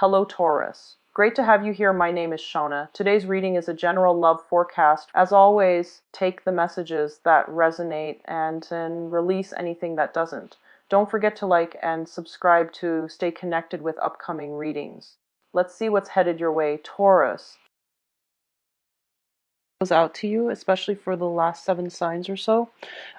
Hello, Taurus. Great to have you here. My name is Shona. Today's reading is a general love forecast. As always, take the messages that resonate and then release anything that doesn't. Don't forget to like and subscribe to stay connected with upcoming readings. Let's see what's headed your way, Taurus. Out to you, especially for the last 7 signs or so.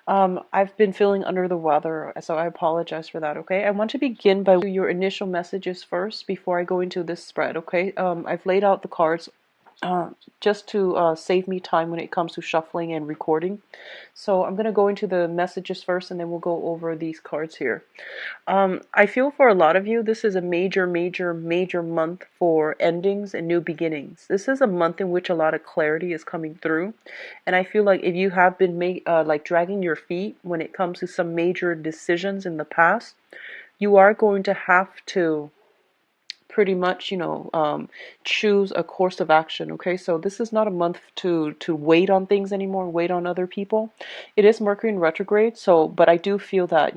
I've been feeling under the weather, so I apologize for that, okay? I want to begin by your initial messages first before I go into this spread, okay? I've laid out the cards uh, just to save me time when it comes to shuffling and recording. So I'm going to go into the messages first, and then we'll go over these cards here. I feel for a lot of you, this is a major, major, major month for endings and new beginnings. This is a month in which a lot of clarity is coming through. And I feel like if you have been like dragging your feet when it comes to some major decisions in the past, you are going to have to pretty much, choose a course of action. Okay, so this is not a month to wait on things anymore, wait on other people. It is Mercury in retrograde, so but I do feel that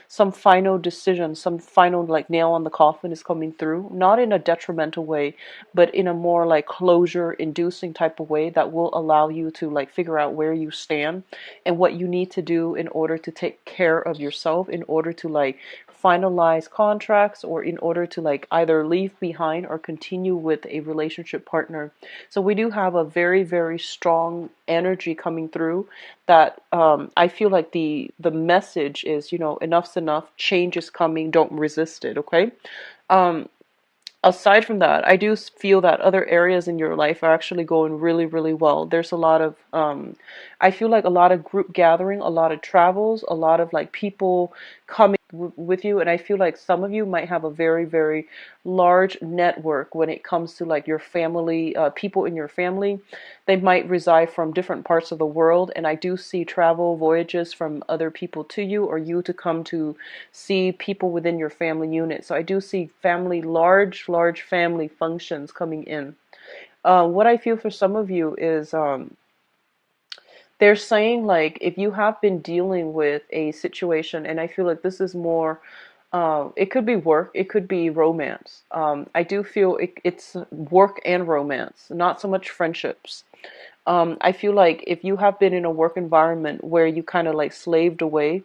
some final decision, some final like nail on the coffin is coming through, not in a detrimental way, but in a more like closure inducing type of way that will allow you to like figure out where you stand and what you need to do in order to take care of yourself, in order to like finalize contracts, or in order to like either leave behind or continue with a relationship partner. So we do have a very, very strong energy coming through that I feel like the message is, enough's enough, change is coming, don't resist it, okay? Um, Aside from that, I do feel that other areas in your life are actually going really, really well. There's a lot of, I feel like a lot of group gathering, a lot of travels, a lot of like people coming with you. And I feel like some of you might have a very, very large network when it comes to like your family, people in your family. They might reside from different parts of the world. And I do see travel voyages from other people to you, or you to come to see people within your family unit. So I do see family, large, large family functions coming in. What I feel for some of you is they're saying like if you have been dealing with a situation, and I feel like this is more, it could be work, it could be romance. I do feel it's work and romance, not so much friendships. I feel like if you have been in a work environment where you kind of like slaved away,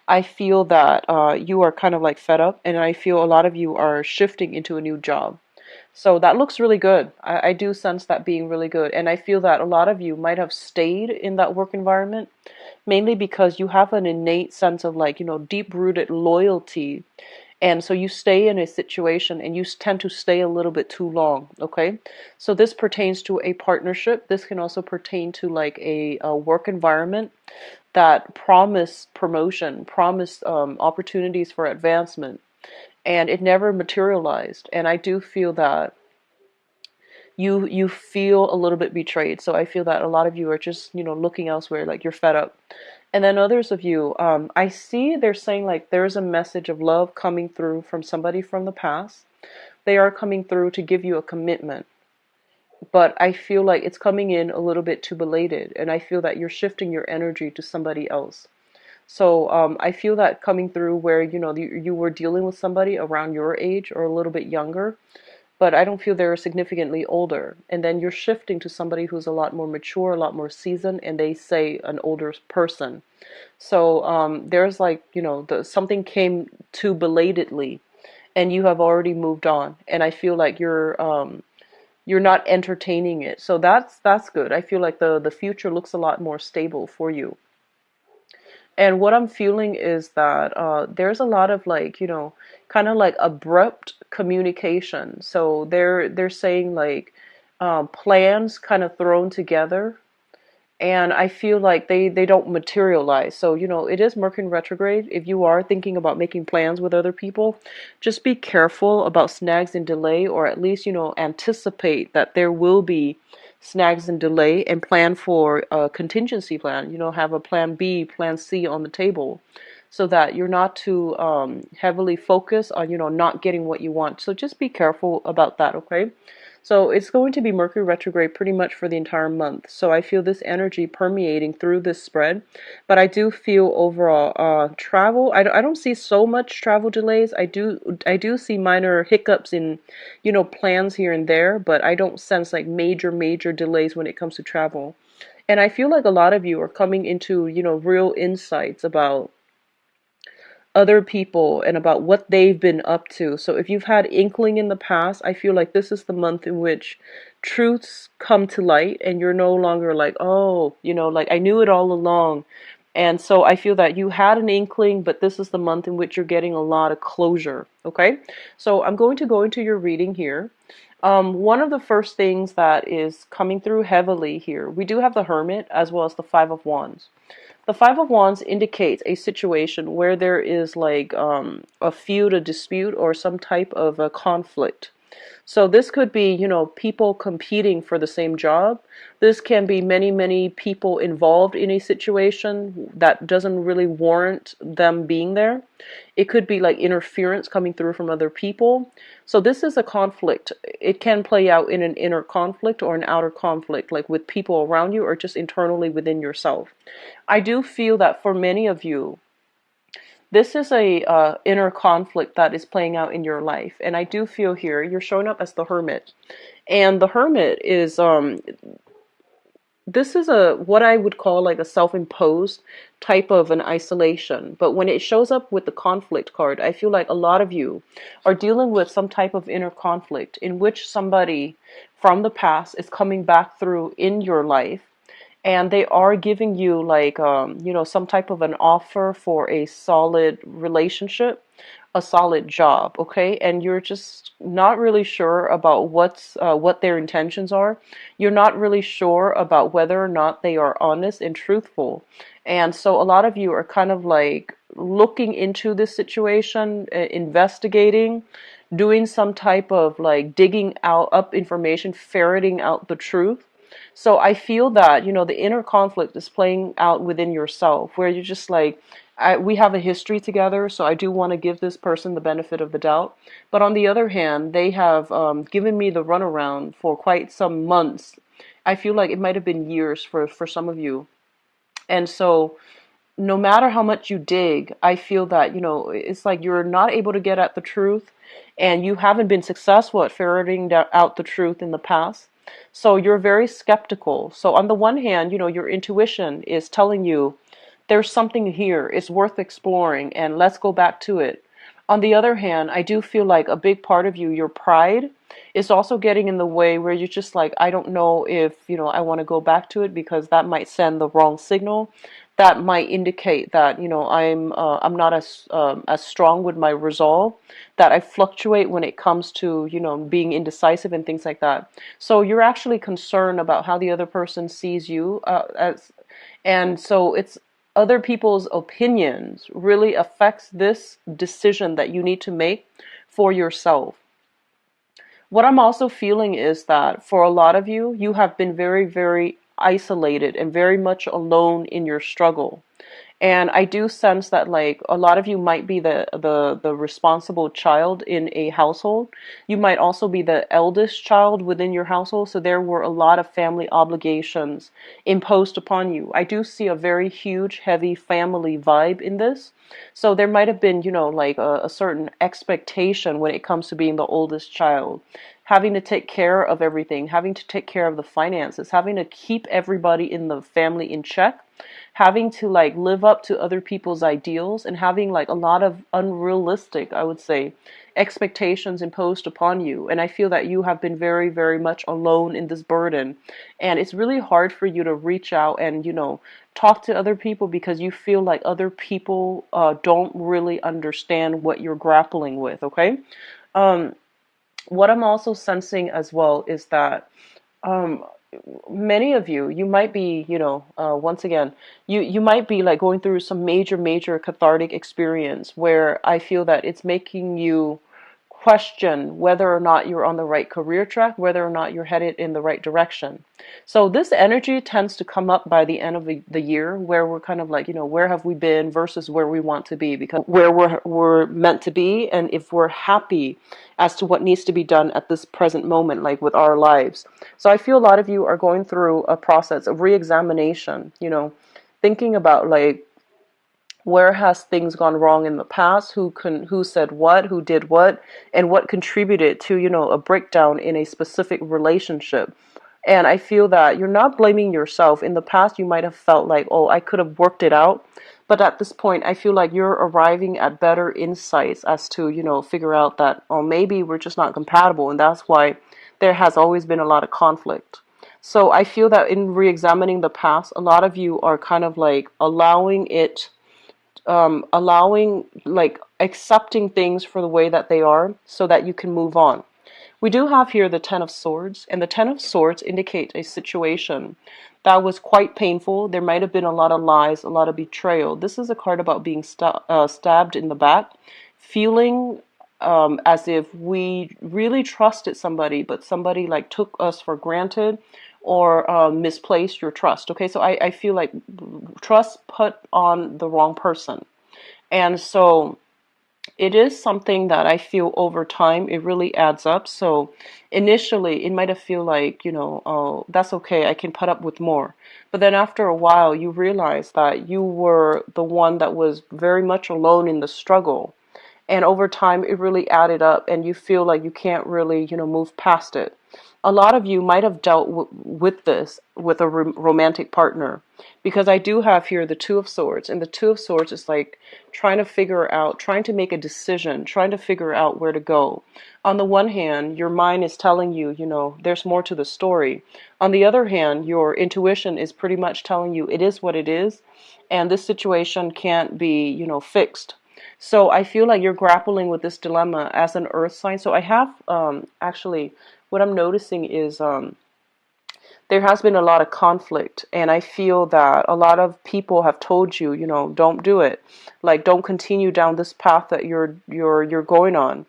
I feel that you are kind of like fed up, and I feel a lot of you are shifting into a new job. So that looks really good. I do sense that being really good. And I feel that a lot of you might have stayed in that work environment mainly because you have an innate sense of like, deep-rooted loyalty. And so you stay in a situation and you tend to stay a little bit too long, okay? So this pertains to a partnership. This can also pertain to like a work environment that promised promotion, promised opportunities for advancement, and it never materialized. And I do feel that you feel a little bit betrayed. So I feel that a lot of you are just looking elsewhere, like you're fed up. And then others of you, I see they're saying like there's a message of love coming through from somebody from the past. They are coming through to give you a commitment, but I feel like it's coming in a little bit too belated, and I feel that you're shifting your energy to somebody else. So I feel that coming through where you were dealing with somebody around your age or a little bit younger, but I don't feel they're significantly older. And then you're shifting to somebody who's a lot more mature, a lot more seasoned, and they say an older person. So there's like something came too belatedly, and you have already moved on. And I feel like you're not entertaining it. So that's good. I feel like the future looks a lot more stable for you. And what I'm feeling is that there's a lot of like, kind of like abrupt communication. So they're saying like plans kind of thrown together, and I feel like they don't materialize. So, it is Mercury in retrograde. If you are thinking about making plans with other people, just be careful about snags and delay, or at least, anticipate that there will be snags and delay, and plan for a contingency plan. Have a plan B, plan C on the table. so that you're not too heavily focused on, not getting what you want. So just be careful about that, okay? So it's going to be Mercury retrograde pretty much for the entire month. So I feel this energy permeating through this spread. But I do feel overall travel. I don't see so much travel delays. I do see minor hiccups in, plans here and there, but I don't sense like major delays when it comes to travel. And I feel like a lot of you are coming into, real insights about other people and about what they've been up to. So if you've had inkling in the past, I feel like this is the month in which truths come to light and you're no longer like, oh, like I knew it all along. And so I feel that you had an inkling, but this is the month in which you're getting a lot of closure. Okay. So I'm going to go into your reading here. One of the first things that is coming through heavily here, we do have the Hermit as well as the Five of Wands. The Five of Wands indicates a situation where there is like a feud, a dispute, or some type of a conflict. So this could be, people competing for the same job. This can be many people involved in a situation that doesn't really warrant them being there. It could be like interference coming through from other people. So this is a conflict. It can play out in an inner conflict or an outer conflict, like with people around you or just internally within yourself. I do feel that for many of you, this is a inner conflict that is playing out in your life. And I do feel here you're showing up as the Hermit. And the Hermit is this is a what I would call like a self-imposed type of an isolation. But when it shows up with the conflict card, I feel like a lot of you are dealing with some type of inner conflict in which somebody from the past is coming back through in your life, and they are giving you like some type of an offer for a solid relationship, a solid job, okay? And you're just not really sure about what their intentions are. You're not really sure about whether or not they are honest and truthful. And so a lot of you are kind of like looking into this situation, investigating, doing some type of like digging out up information, ferreting out the truth. So I feel that, the inner conflict is playing out within yourself where you're just like, we have a history together, so I do want to give this person the benefit of the doubt. But on the other hand, they have given me the runaround for quite some months. I feel like it might have been years for some of you. And so no matter how much you dig, I feel that, it's like you're not able to get at the truth and you haven't been successful at ferreting out the truth in the past. So you're very skeptical. So on the one hand, your intuition is telling you there's something here, it's worth exploring, and let's go back to it. On the other hand, I do feel like a big part of you, your pride, is also getting in the way where you're just like, I don't know if, I want to go back to it because that might send the wrong signal. That might indicate that, I'm not as strong with my resolve, that I fluctuate when it comes to, being indecisive and things like that. So you're actually concerned about how the other person sees you and so it's other people's opinions really affects this decision that you need to make for yourself. What I'm also feeling is that for a lot of you, you have been very isolated and very much alone in your struggle. And I do sense that like a lot of you might be the responsible child in a household. You might also be the eldest child within your household. So there were a lot of family obligations imposed upon you. I do see a very huge, heavy family vibe in this. So there might have been, like a certain expectation when it comes to being the oldest child, having to take care of everything, having to take care of the finances, having to keep everybody in the family in check, having to like live up to other people's ideals, and having like a lot of unrealistic, I would say, expectations imposed upon you. And I feel that you have been very much alone in this burden, and it's really hard for you to reach out and talk to other people because you feel like other people don't really understand what you're grappling with. Okay. um, what I'm also sensing as well is that um, many of you, you might be, once again, you might be like going through some major cathartic experience where I feel that it's making you question whether or not you're on the right career track, whether or not you're headed in the right direction. So this energy tends to come up by the end of the year, where we're kind of like, where have we been versus where we want to be, because where we're meant to be, and if we're happy as to what needs to be done at this present moment, like with our lives. So I feel a lot of you are going through a process of re-examination, thinking about like, where has things gone wrong in the past, who said what, who did what, and what contributed to a breakdown in a specific relationship. And I feel that you're not blaming yourself. In the past you might have felt like, oh, I could have worked it out, but at this point I feel like you're arriving at better insights as to figure out that, oh, maybe we're just not compatible, and that's why there has always been a lot of conflict. So I feel that in re-examining the past, a lot of you are kind of like allowing, like accepting things for the way that they are so that you can move on. We do have here the Ten of Swords, and the Ten of Swords indicate a situation that was quite painful. There might have been a lot of lies, a lot of betrayal. This is a card about being stabbed in the back, feeling as if we really trusted somebody, but somebody like took us for granted or misplaced your trust. Okay, so I feel like trust put on the wrong person. And so it is something that I feel over time it really adds up. So initially it might have feel like, oh, that's okay, I can put up with more. But then after a while you realize that you were the one that was very much alone in the struggle. And over time it really added up, and you feel like you can't really move past it. A lot of you might have dealt with this with a romantic partner, because I do have here the Two of Swords, and the Two of Swords is like trying to figure out, trying to make a decision, trying to figure out where to go. On the one hand, your mind is telling you, there's more to the story. On the other hand, your intuition is pretty much telling you it is what it is, and this situation can't be fixed. So I feel like you're grappling with this dilemma as an earth sign. So I have actually, what I'm noticing is there has been a lot of conflict, and I feel that a lot of people have told you, don't do it, like don't continue down this path that you're going on.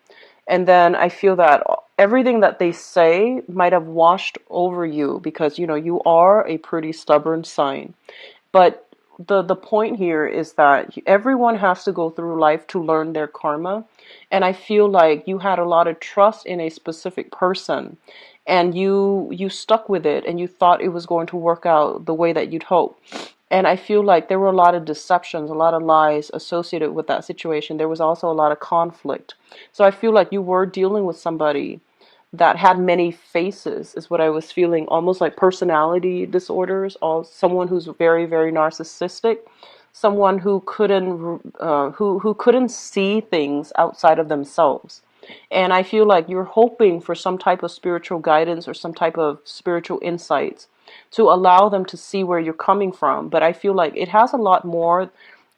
And then I feel that everything that they say might have washed over you, because you are a pretty stubborn sign. But the point here is that everyone has to go through life to learn their karma. And I feel like you had a lot of trust in a specific person, and you stuck with it, and you thought it was going to work out the way that you'd hope. And I feel like there were a lot of deceptions, a lot of lies associated with that situation. There was also a lot of conflict. So I feel like you were dealing with somebody that had many faces, is what I was feeling, almost like personality disorders, or someone who's very, very narcissistic, someone who couldn't see things outside of themselves. And I feel like you're hoping for some type of spiritual guidance or some type of spiritual insights to allow them to see where you're coming from. But I feel like it has a lot more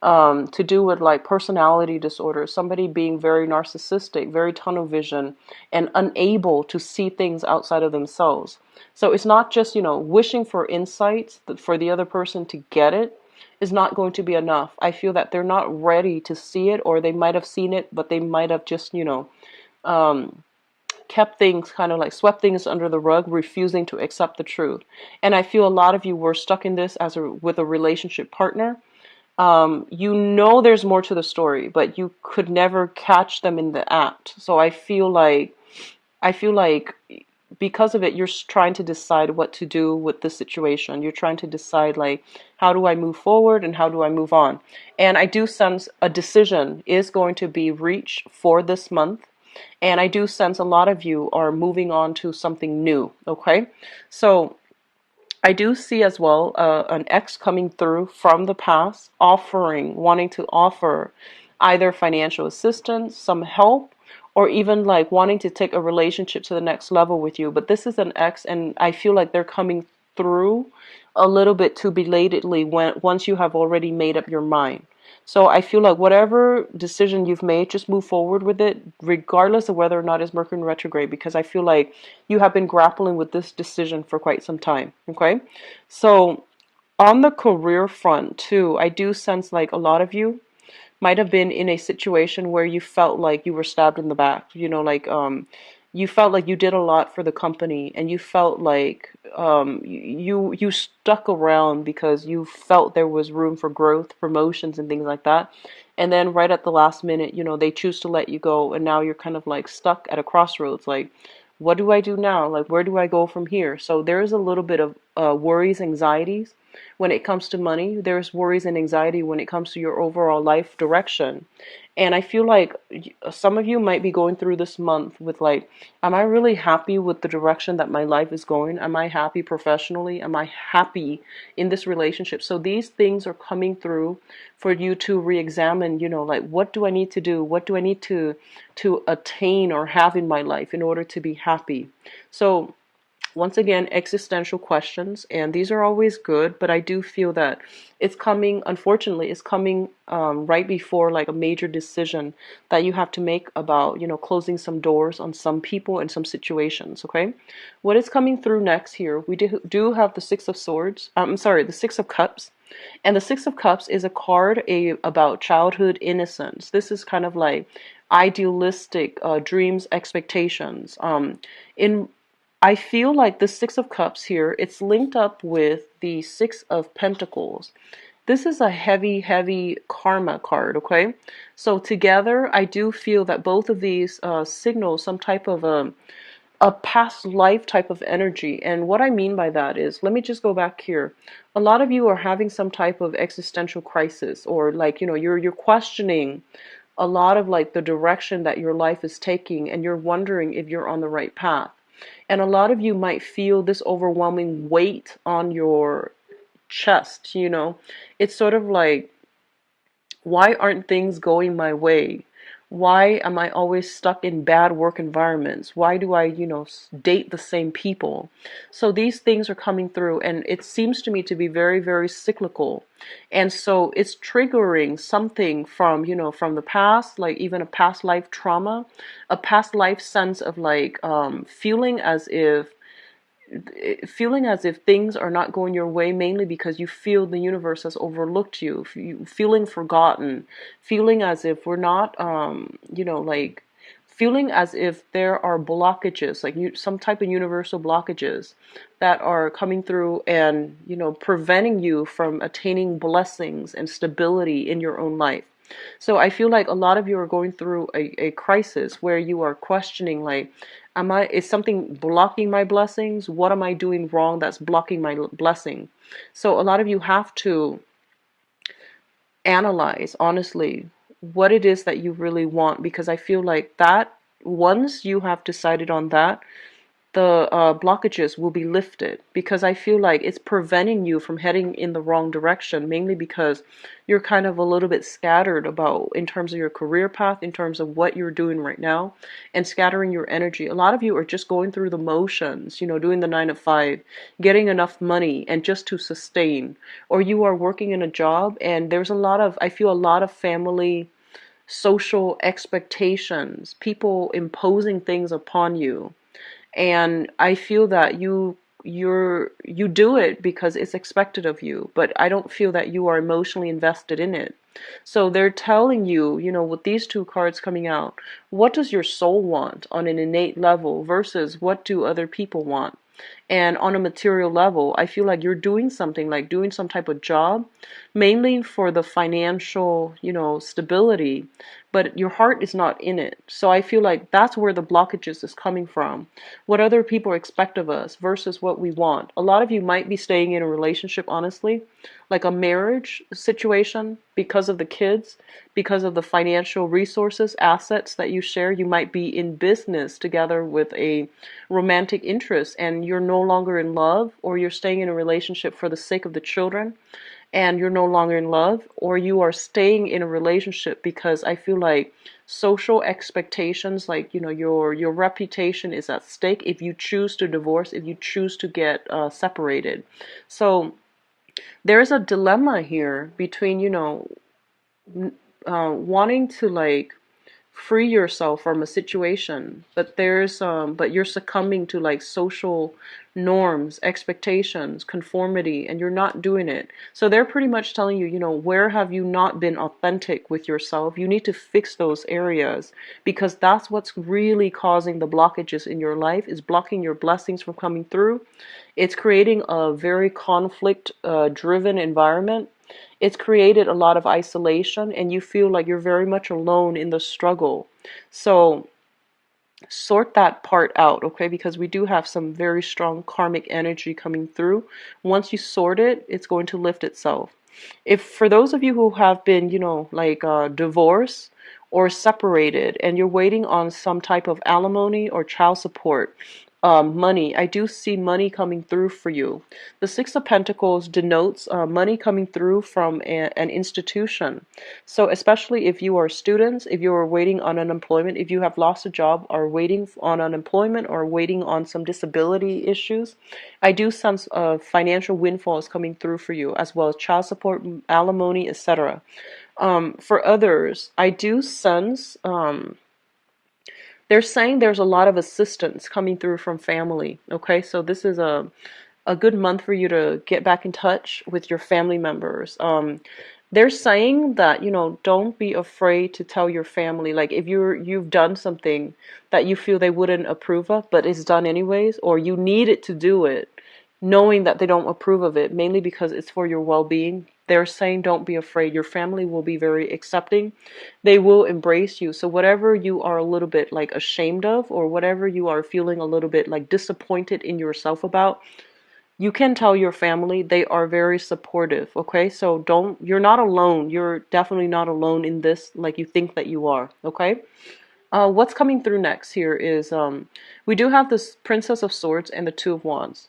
to do with like personality disorders, somebody being very narcissistic, very tunnel vision, and unable to see things outside of themselves. So it's not just, wishing for insights for the other person to get it is not going to be enough. I feel that they're not ready to see it, or they might have seen it, but they might have just, kept things kind of like swept things under the rug, refusing to accept the truth. And I feel a lot of you were stuck in this with a relationship partner. There's more to the story, but you could never catch them in the act. So I feel like because of it, you're trying to decide what to do with the situation. You're trying to decide like, how do I move forward and how do I move on? And I do sense a decision is going to be reached for this month. And I do sense a lot of you are moving on to something new. Okay. So I do see as well an ex coming through from the past, wanting to offer either financial assistance, some help, or even like wanting to take a relationship to the next level with you. But this is an ex, and I feel like they're coming through a little bit too belatedly once you have already made up your mind. So I feel like whatever decision you've made, just move forward with it, regardless of whether or not it's Mercury in retrograde, because I feel like you have been grappling with this decision for quite some time. Okay. So on the career front too, I do sense like a lot of you might have been in a situation where you felt like you were stabbed in the back, like you felt like you did a lot for the company, and you felt like you stuck around because you felt there was room for growth, promotions, and things like that. And then right at the last minute, they choose to let you go, and now you're kind of like stuck at a crossroads, like, what do I do now? Like, where do I go from here? So there is a little bit of worries, anxieties when it comes to money. There's worries and anxiety when it comes to your overall life direction. And I feel like some of you might be going through this month with like, am I really happy with the direction that my life is going? Am I happy professionally? Am I happy in this relationship? So these things are coming through for you to re-examine, like, what do I need to do? What do I need to attain or have in my life in order to be happy? So once again, existential questions, and these are always good, but I do feel that it's coming, unfortunately, it's coming right before like a major decision that you have to make about, closing some doors on some people and some situations, okay? What is coming through next here, we do have the Six of Swords, I'm sorry, the Six of Cups. And the Six of Cups is a card about childhood innocence. This is kind of like idealistic dreams, expectations. In I feel like the Six of Cups here, it's linked up with the Six of Pentacles. This is a heavy, heavy karma card, okay? So together, I do feel that both of these signal some type of a past life type of energy. And what I mean by that is, let me just go back here. A lot of you are having some type of existential crisis, or like, you're questioning a lot of like the direction that your life is taking, and you're wondering if you're on the right path. And a lot of you might feel this overwhelming weight on your chest, It's sort of like, why aren't things going my way? Why am I always stuck in bad work environments? Why do I, date the same people? So these things are coming through, and it seems to me to be very, very cyclical. And so it's triggering something from, from the past, like even a past life trauma, a past life sense of like feeling as if things are not going your way, mainly because you feel the universe has overlooked you, feeling forgotten, feeling as if we're not, like feeling as if there are blockages, like some type of universal blockages that are coming through and, preventing you from attaining blessings and stability in your own life. So I feel like a lot of you are going through a crisis where you are questioning, like, is something blocking my blessings? What am I doing wrong that's blocking my blessing? So a lot of you have to analyze, honestly, what it is that you really want, because I feel like that once you have decided on that, the blockages will be lifted, because I feel like it's preventing you from heading in the wrong direction, mainly because you're kind of a little bit scattered about in terms of your career path, in terms of what you're doing right now, and scattering your energy. A lot of you are just going through the motions, doing the 9 to 5, getting enough money and just to sustain, or you are working in a job and there's I feel a lot of family social expectations, people imposing things upon you, and I feel that you do it because it's expected of you, but I don't feel that you are emotionally invested in it. So they're telling you, with these two cards coming out, what does your soul want on an innate level versus what do other people want? And on a material level, I feel like you're doing something, like doing some type of job, mainly for the financial, stability, but your heart is not in it. So I feel like that's where the blockages is coming from. What other people expect of us versus what we want. A lot of you might be staying in a relationship, honestly, like a marriage situation, because of the kids, because of the financial resources, assets that you share. You might be in business together with a romantic interest, and you're no longer in love, or you're staying in a relationship for the sake of the children and you're no longer in love, or you are staying in a relationship because I feel like social expectations, like, your reputation is at stake if you choose to divorce, if you choose to get separated. So there's a dilemma here between, wanting to like free yourself from a situation, but but you're succumbing to like social norms, expectations, conformity, and you're not doing it. So they're pretty much telling you, where have you not been authentic with yourself? You need to fix those areas, because that's what's really causing the blockages in your life, is blocking your blessings from coming through. It's creating a very conflict driven environment. It's created a lot of isolation, and you feel like you're very much alone in the struggle. So sort that part out, okay? Because we do have some very strong karmic energy coming through. Once you sort it, it's going to lift itself. If for those of you who have been, like divorced or separated, and you're waiting on some type of alimony or child support, money, I do see money coming through for you. The Six of Pentacles denotes money coming through from an institution. So especially if you are students, if you are waiting on unemployment, if you have lost a job, or waiting on unemployment, or waiting on some disability issues, I do sense financial windfalls coming through for you, as well as child support, alimony, etc. For others, I do sense they're saying there's a lot of assistance coming through from family. Okay, so this is a good month for you to get back in touch with your family members. They're saying that, don't be afraid to tell your family. Like if you've done something that you feel they wouldn't approve of, but it's done anyways, or you needed to do it, knowing that they don't approve of it, mainly because it's for your well-being. They're saying don't be afraid. Your family will be very accepting. They will embrace you. So whatever you are a little bit like ashamed of, or whatever you are feeling a little bit like disappointed in yourself about, you can tell your family. They are very supportive. Okay, so you're not alone. You're definitely not alone in this like you think that you are. Okay. What's coming through next here is we do have this Princess of Swords and the Two of Wands.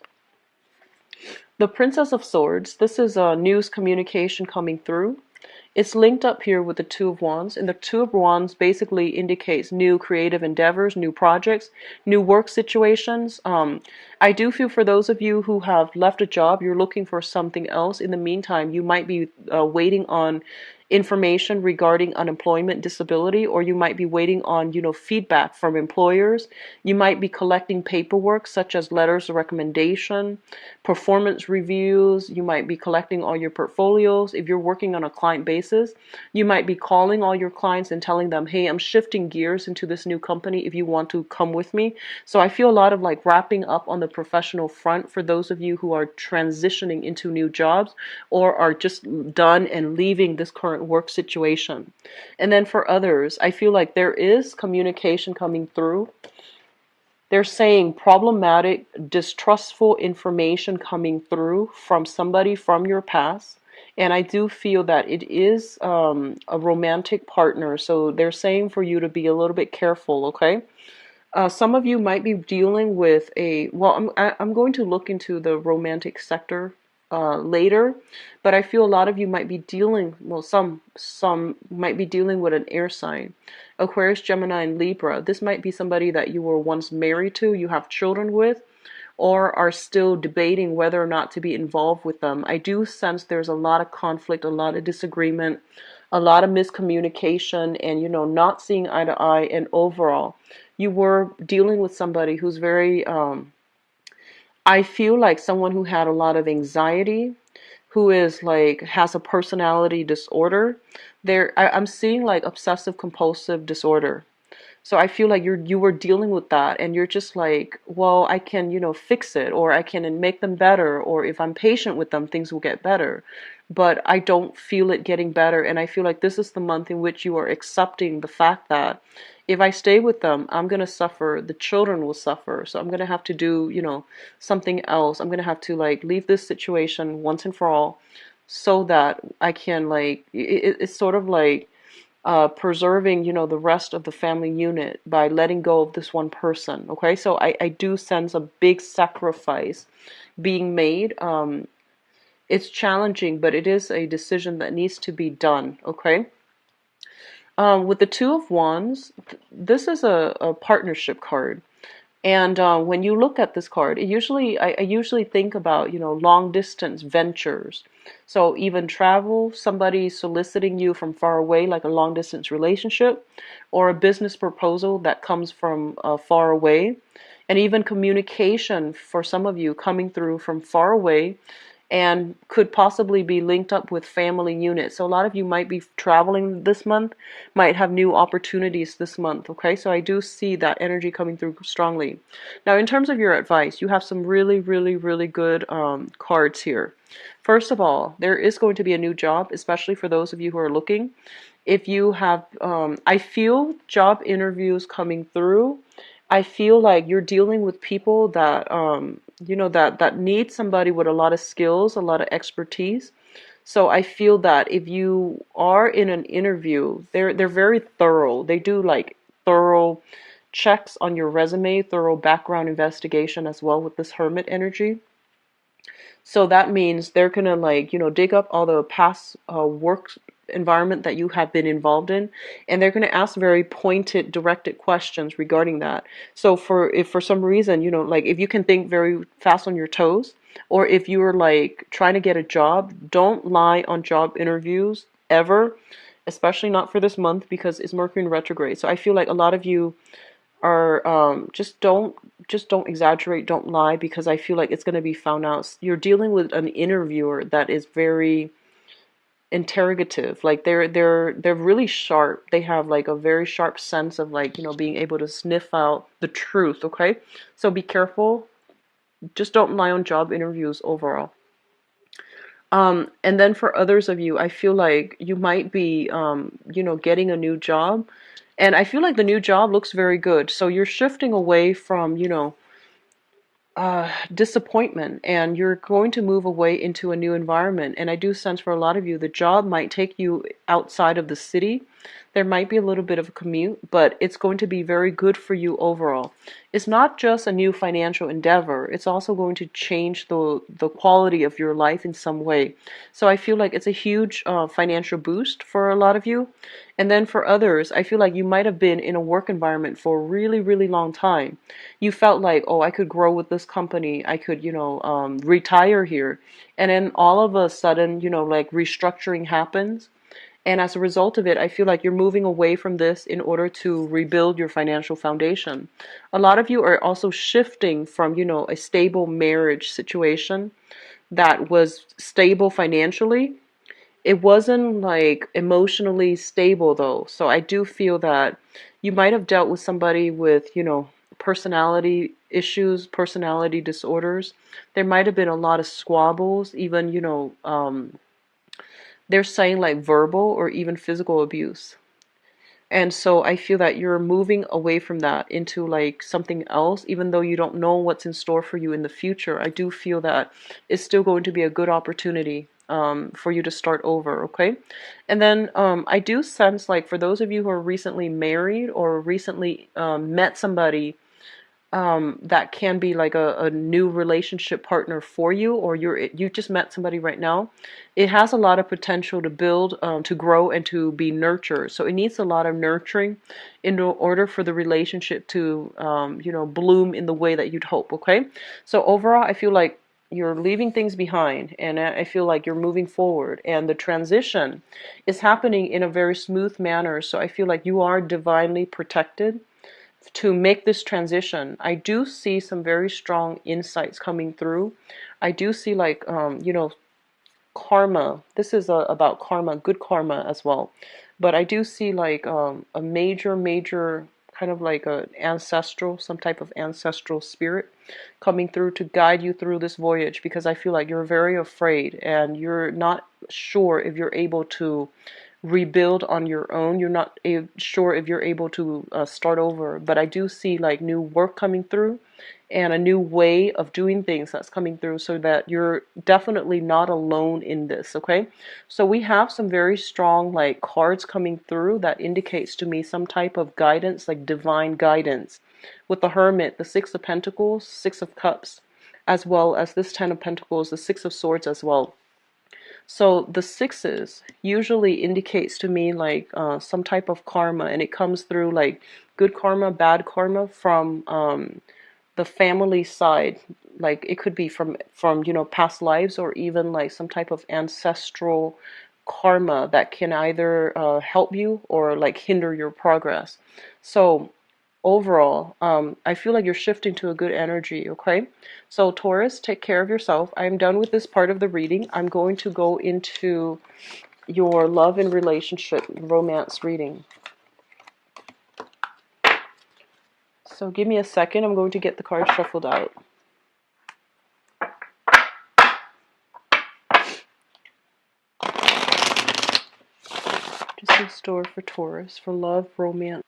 The Princess of Swords, this is a news communication coming through. It's linked up here with the Two of Wands, and the Two of Wands basically indicates new creative endeavors, new projects, new work situations. I do feel for those of you who have left a job, you're looking for something else. In the meantime, you might be waiting on information regarding unemployment, disability, or you might be waiting on, feedback from employers. You might be collecting paperwork such as letters of recommendation, performance reviews. You might be collecting all your portfolios. If you're working on a client basis, you might be calling all your clients and telling them, hey, I'm shifting gears into this new company if you want to come with me. So I feel a lot of like wrapping up on the professional front for those of you who are transitioning into new jobs, or are just done and leaving this current work situation. And then for others, I feel like there is communication coming through. They're saying problematic, distrustful information coming through from somebody from your past. And I do feel that it is a romantic partner. So they're saying for you to be a little bit careful, okay? Some of you might be dealing with I'm going to look into the romantic sector later, but I feel a lot of you might be dealing, some might be dealing with an air sign. Aquarius, Gemini, and Libra. This might be somebody that you were once married to, you have children with, or are still debating whether or not to be involved with them. I do sense there's a lot of conflict, a lot of disagreement, a lot of miscommunication, and not seeing eye to eye. And overall, you were dealing with somebody who's very I feel like someone who had a lot of anxiety, who is like has a personality disorder. I'm seeing like obsessive compulsive disorder. So I feel like you were dealing with that, and you're just like, well, I can, fix it, or I can make them better, or if I'm patient with them, things will get better. But I don't feel it getting better, and I feel like this is the month in which you are accepting the fact that if I stay with them, I'm going to suffer, the children will suffer. So I'm going to have to do, something else. I'm going to have to like leave this situation once and for all, so that I can like it's sort of like preserving, the rest of the family unit by letting go of this one person. Okay, so I do sense a big sacrifice being made. It's challenging, but it is a decision that needs to be done. Okay. With the Two of Wands, this is a partnership card. And when you look at this card, I usually think about, long distance ventures. So even travel, somebody soliciting you from far away, like a long distance relationship, or a business proposal that comes from far away, and even communication for some of you coming through from far away and could possibly be linked up with family units. So a lot of you might be traveling this month, might have new opportunities this month, okay? So I do see that energy coming through strongly. Now, in terms of your advice, you have some really, really, really good cards here. First of all, there is going to be a new job, especially for those of you who are looking. If you have, I feel job interviews coming through. I feel like you're dealing with people that, that need somebody with a lot of skills, a lot of expertise. So I feel that if you are in an interview, they're very thorough. They do like thorough checks on your resume, thorough background investigation as well with this hermit energy. So that means they're gonna like, dig up all the past work environment that you have been involved in, and they're gonna ask very pointed, directed questions regarding that. So if for some reason, like if you can think very fast on your toes, or if you're like trying to get a job, don't lie on job interviews ever, especially not for this month because it's Mercury in retrograde. So I feel like a lot of you are just don't exaggerate, don't lie, because I feel like it's going to be found out. You're dealing with an interviewer that is very interrogative. Like they're really sharp. They have like a very sharp sense of like, being able to sniff out the truth, okay? So be careful. Just don't lie on job interviews overall. And then for others of you, I feel like you might be, getting a new job. And I feel like the new job looks very good. So you're shifting away from, disappointment, and you're going to move away into a new environment. And I do sense for a lot of you, the job might take you outside of the city. There might be a little bit of a commute, but it's going to be very good for you overall. It's not just a new financial endeavor, it's also going to change the quality of your life in some way. So I feel like it's a huge financial boost for a lot of you. And then for others, I feel like you might have been in a work environment for a really, really long time. You felt like, oh, I could grow with this company. I could, retire here. And then all of a sudden, like restructuring happens. And as a result of it, I feel like you're moving away from this in order to rebuild your financial foundation. A lot of you are also shifting from, a stable marriage situation that was stable financially. It wasn't like emotionally stable though. So I do feel that you might have dealt with somebody with, personality issues, personality disorders. There might have been a lot of squabbles, even, they're saying like verbal or even physical abuse. And so I feel that you're moving away from that into like something else, even though you don't know what's in store for you in the future. I do feel that it's still going to be a good opportunity for you to start over, okay? And then I do sense like for those of you who are recently married or recently met somebody that can be like a new relationship partner for you, or you just met somebody right now. It has a lot of potential to build, to grow, and to be nurtured. So it needs a lot of nurturing in order for the relationship to, bloom in the way that you'd hope. Okay, so overall, I feel like you're leaving things behind, and I feel like you're moving forward, and the transition is happening in a very smooth manner. So I feel like you are divinely protected to make this transition. I do see some very strong insights coming through. I do see like, karma. This is about karma, good karma as well. But I do see like a major, major kind of like some type of ancestral spirit coming through to guide you through this voyage, because I feel like you're very afraid and you're not sure if you're able to rebuild on your own. You're not sure if you're able to start over, but I do see like new work coming through and a new way of doing things that's coming through, so that you're definitely not alone in this, okay? So we have some very strong like cards coming through that indicates to me some type of guidance, like divine guidance, with the Hermit, the Six of Pentacles, Six of Cups, as well as this Ten of Pentacles, the Six of Swords as well. So the sixes usually indicates to me like some type of karma, and it comes through like good karma, bad karma from the family side, like it could be from past lives, or even like some type of ancestral karma that can either help you or like hinder your progress. So overall, I feel like you're shifting to a good energy, okay? So Taurus, take care of yourself. I'm done with this part of the reading. I'm going to go into your love and relationship romance reading. So give me a second. I'm going to get the cards shuffled out. Just in store for Taurus, for love, romance.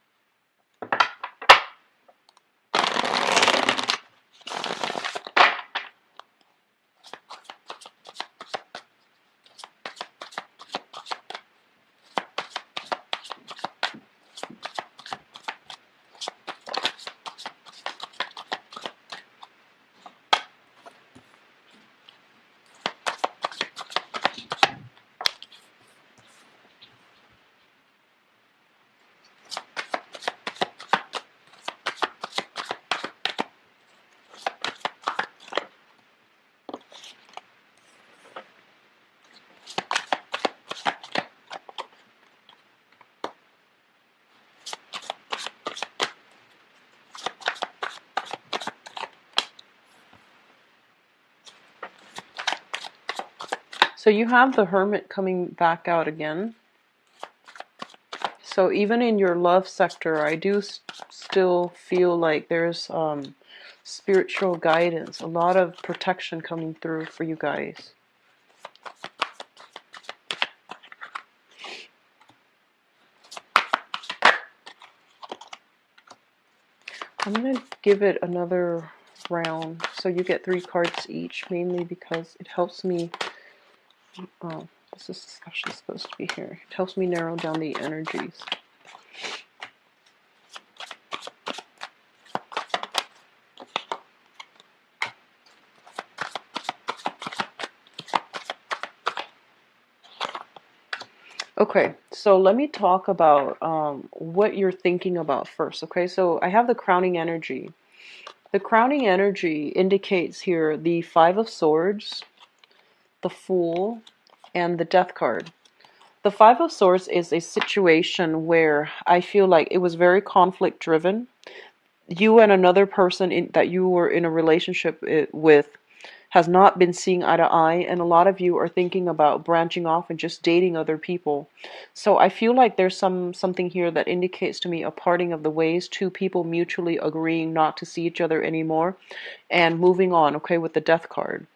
So you have the Hermit coming back out again. So even in your love sector, I do still feel like there's spiritual guidance, a lot of protection coming through for you guys. I'm going to give it another round. So you get 3 cards each, mainly because it helps me. Oh, this is actually supposed to be here. It helps me narrow down the energies. Okay, so let me talk about what you're thinking about first. Okay, so I have the crowning energy. The crowning energy indicates here the 5 of Swords, the Fool, and the Death card. The 5 of Swords is a situation where I feel like it was very conflict driven. You and another person that you were in a relationship with has not been seeing eye to eye, and a lot of you are thinking about branching off and just dating other people. So I feel like there's something here that indicates to me a parting of the ways, 2 people mutually agreeing not to see each other anymore and moving on, okay, with the Death card.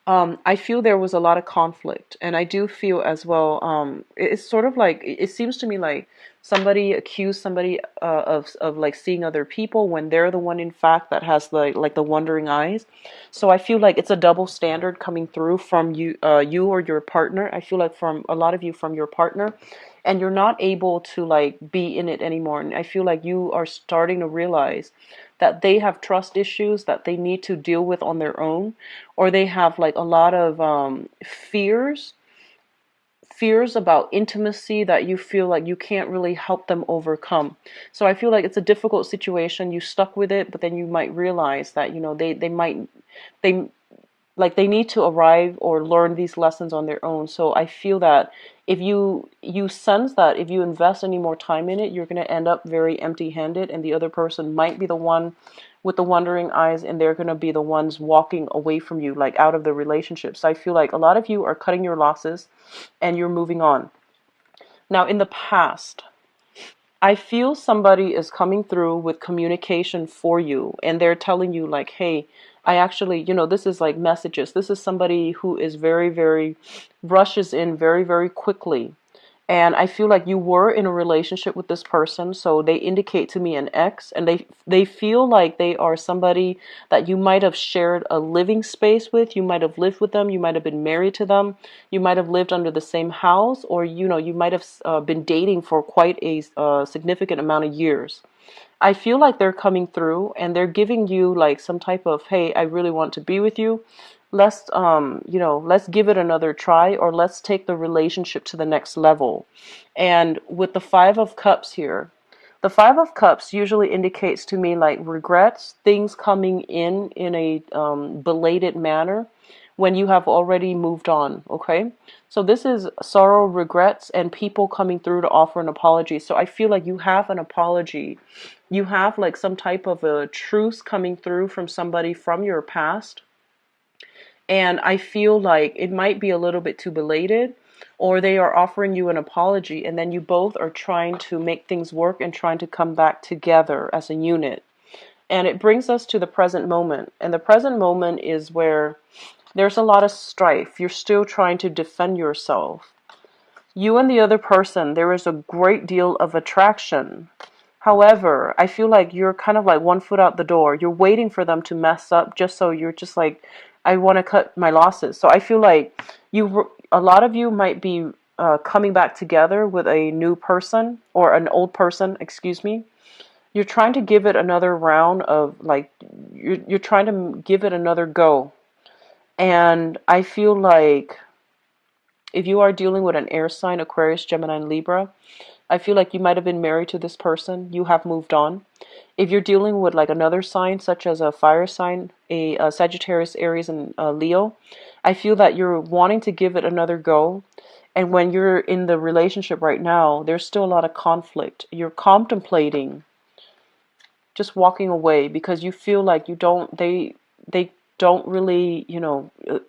I feel there was a lot of conflict, and I do feel as well, it's sort of like, it seems to me like somebody accused somebody of like seeing other people when they're the one in fact that has the wandering eyes. So I feel like it's a double standard coming through from you or your partner. I feel like from a lot of you, from your partner, and you're not able to like be in it anymore. And I feel like you are starting to realize that they have trust issues that they need to deal with on their own, or they have like a lot of fears about intimacy that you feel like you can't really help them overcome. So I feel like it's a difficult situation. You stuck with it, but then you might realize that they like they need to arrive or learn these lessons on their own. So I feel that if you sense that if you invest any more time in it, you're going to end up very empty-handed, and the other person might be the one with the wandering eyes, and they're going to be the ones walking away from you, like out of the relationship. So I feel like a lot of you are cutting your losses and you're moving on. Now, in the past, I feel somebody is coming through with communication for you, and they're telling you like, hey, I actually, this is like messages. This is somebody who is very, very, rushes in very, very quickly. And I feel like you were in a relationship with this person, so they indicate to me an ex, and they feel like they are somebody that you might have shared a living space with. You might have lived with them. You might have been married to them. You might have lived under the same house, or you might have been dating for quite a significant amount of years. I feel like they're coming through and they're giving you like some type of, hey, I really want to be with you. Let's give it another try, or let's take the relationship to the next level. And with the 5 of Cups here, The Five of Cups usually indicates to me like regrets, things coming in a belated manner when you have already moved on, okay? So this is sorrow, regrets, and people coming through to offer an apology. So I feel like you have an apology. You have like some type of a truce coming through from somebody from your past. And I feel like it might be a little bit too belated, or they are offering you an apology, and then you both are trying to make things work and trying to come back together as a unit. And it brings us to the present moment. And the present moment is where there's a lot of strife. You're still trying to defend yourself. You and the other person, there is a great deal of attraction. However, I feel like you're kind of like one foot out the door. You're waiting for them to mess up just so you're just like, I want to cut my losses. So I feel like a lot of you might be coming back together with a new person or an old person, excuse me. You're trying to give it another round of like, you're trying to give it another go. And I feel like if you are dealing with an air sign, Aquarius, Gemini, and Libra, I feel like you might have been married to this person. You have moved on. If you're dealing with like another sign, such as a fire sign, a Sagittarius, Aries, and Leo, I feel that you're wanting to give it another go. And when you're in the relationship right now, there's still a lot of conflict. You're contemplating just walking away because you feel like they don't really,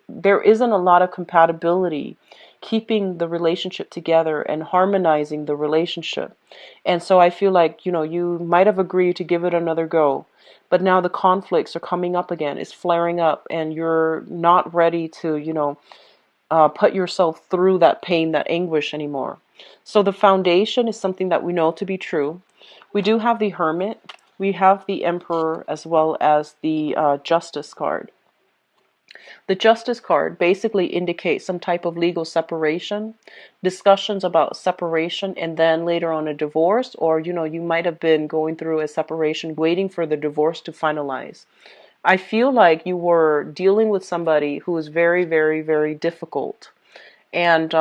there isn't a lot of compatibility keeping the relationship together and harmonizing the relationship. And so I feel like, you might have agreed to give it another go, but now the conflicts are coming up again. It's flaring up and you're not ready to, put yourself through that pain, that anguish anymore. So the foundation is something that we know to be true. We do have the Hermit. We have the Emperor as well as the Justice card. The Justice card basically indicates some type of legal separation, discussions about separation, and then later on a divorce, or you might have been going through a separation, waiting for the divorce to finalize. I feel like you were dealing with somebody who is very, very, very difficult. And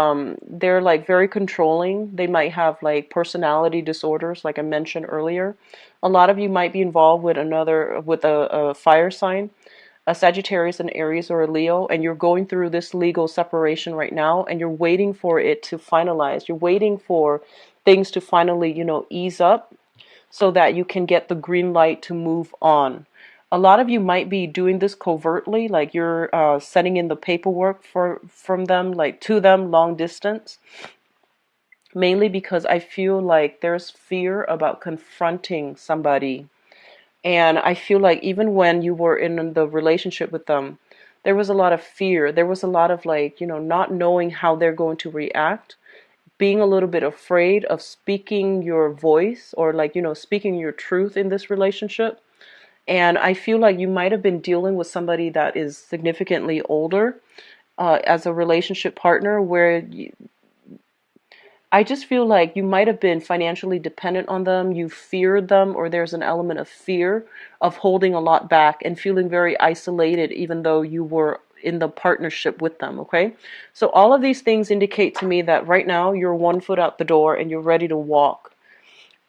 they're like very controlling. They might have like personality disorders, like I mentioned earlier. A lot of you might be involved with a fire sign, a Sagittarius, an Aries, or a Leo, and you're going through this legal separation right now, and you're waiting for it to finalize. You're waiting for things to finally, ease up so that you can get the green light to move on. A lot of you might be doing this covertly, like you're sending in the paperwork from them, like to them long distance, mainly because I feel like there's fear about confronting somebody. And I feel like even when you were in the relationship with them, there was a lot of fear. There was a lot of like, not knowing how they're going to react, being a little bit afraid of speaking your voice or like, speaking your truth in this relationship. And I feel like you might have been dealing with somebody that is significantly older as a relationship partner where I just feel like you might have been financially dependent on them, you feared them, or there's an element of fear of holding a lot back and feeling very isolated even though you were in the partnership with them, okay? So all of these things indicate to me that right now you're one foot out the door and you're ready to walk.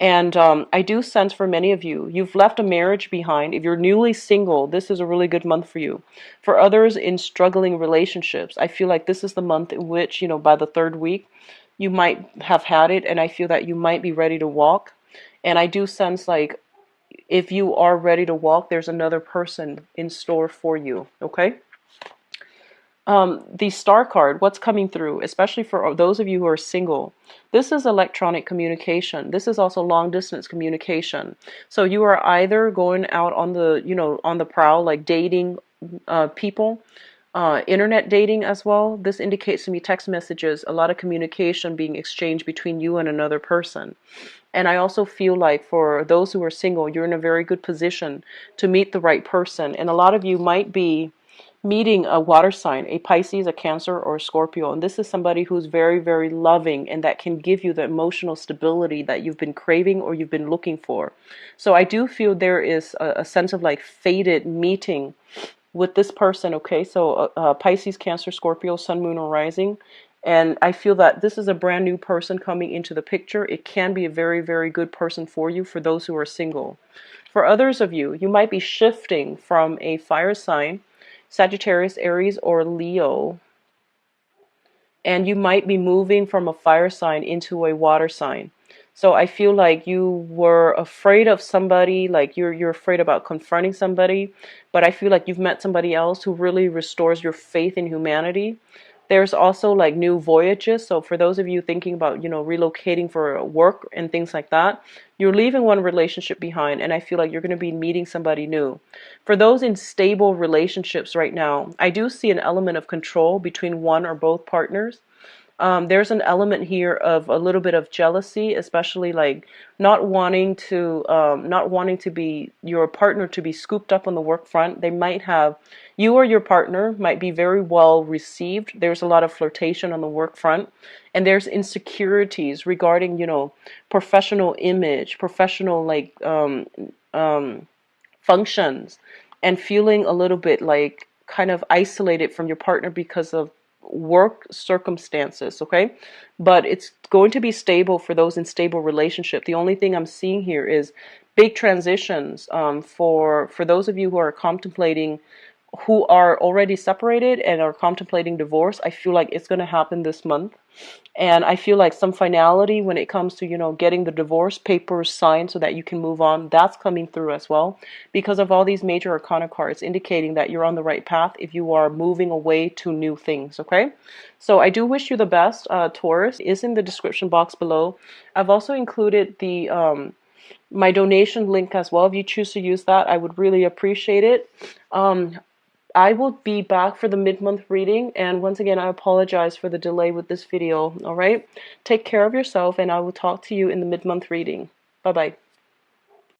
And I do sense for many of you, you've left a marriage behind. If you're newly single, this is a really good month for you. For others in struggling relationships, I feel like this is the month in which, by the third week, you might have had it, and I feel that you might be ready to walk. And I do sense like if you are ready to walk, there's another person in store for you, okay? The star card, what's coming through, especially for those of you who are single, this is electronic communication. This is also long distance communication. So you are either going out on the, on the prowl, like dating people, internet dating as well. This indicates to me text messages, a lot of communication being exchanged between you and another person. And I also feel like for those who are single, you're in a very good position to meet the right person. And a lot of you might be meeting a water sign, a Pisces, a Cancer, or a Scorpio. And this is somebody who's very, very loving and that can give you the emotional stability that you've been craving or you've been looking for. So I do feel there is a sense of like fated meeting with this person, okay? So Pisces, Cancer, Scorpio, Sun, Moon, or Rising. And I feel that this is a brand new person coming into the picture. It can be a very, very good person for you, for those who are single. For others of you, you might be shifting from a fire sign, Sagittarius, Aries, or Leo, and you might be moving from a fire sign into a water sign. So I feel like you were afraid of somebody, like you're afraid about confronting somebody, but I feel like you've met somebody else who really restores your faith in humanity. There's also like new voyages. So for those of you thinking about, relocating for work and things like that, you're leaving one relationship behind, and I feel like you're going to be meeting somebody new. For those in stable relationships right now, I do see an element of control between one or both partners. There's an element here of a little bit of jealousy, especially like not wanting to be your partner to be scooped up on the work front. They might have, you or your partner might be very well received. There's a lot of flirtation on the work front, and there's insecurities regarding, professional image, professional like functions, and feeling a little bit like kind of isolated from your partner because of work circumstances, okay? But it's going to be stable for those in stable relationship. The only thing I'm seeing here is big transitions, for those of you who are contemplating, who are already separated and are contemplating divorce. I feel like it's going to happen this month. And I feel like some finality when it comes to, getting the divorce papers signed so that you can move on, that's coming through as well, because of all these major arcana cards indicating that you're on the right path if you are moving away to new things, okay? So I do wish you the best. Taurus is in the description box below. I've also included the my donation link as well. If you choose to use that, I would really appreciate it. I will be back for the mid-month reading, and once again, I apologize for the delay with this video, all right? Take care of yourself, and I will talk to you in the mid-month reading. Bye-bye.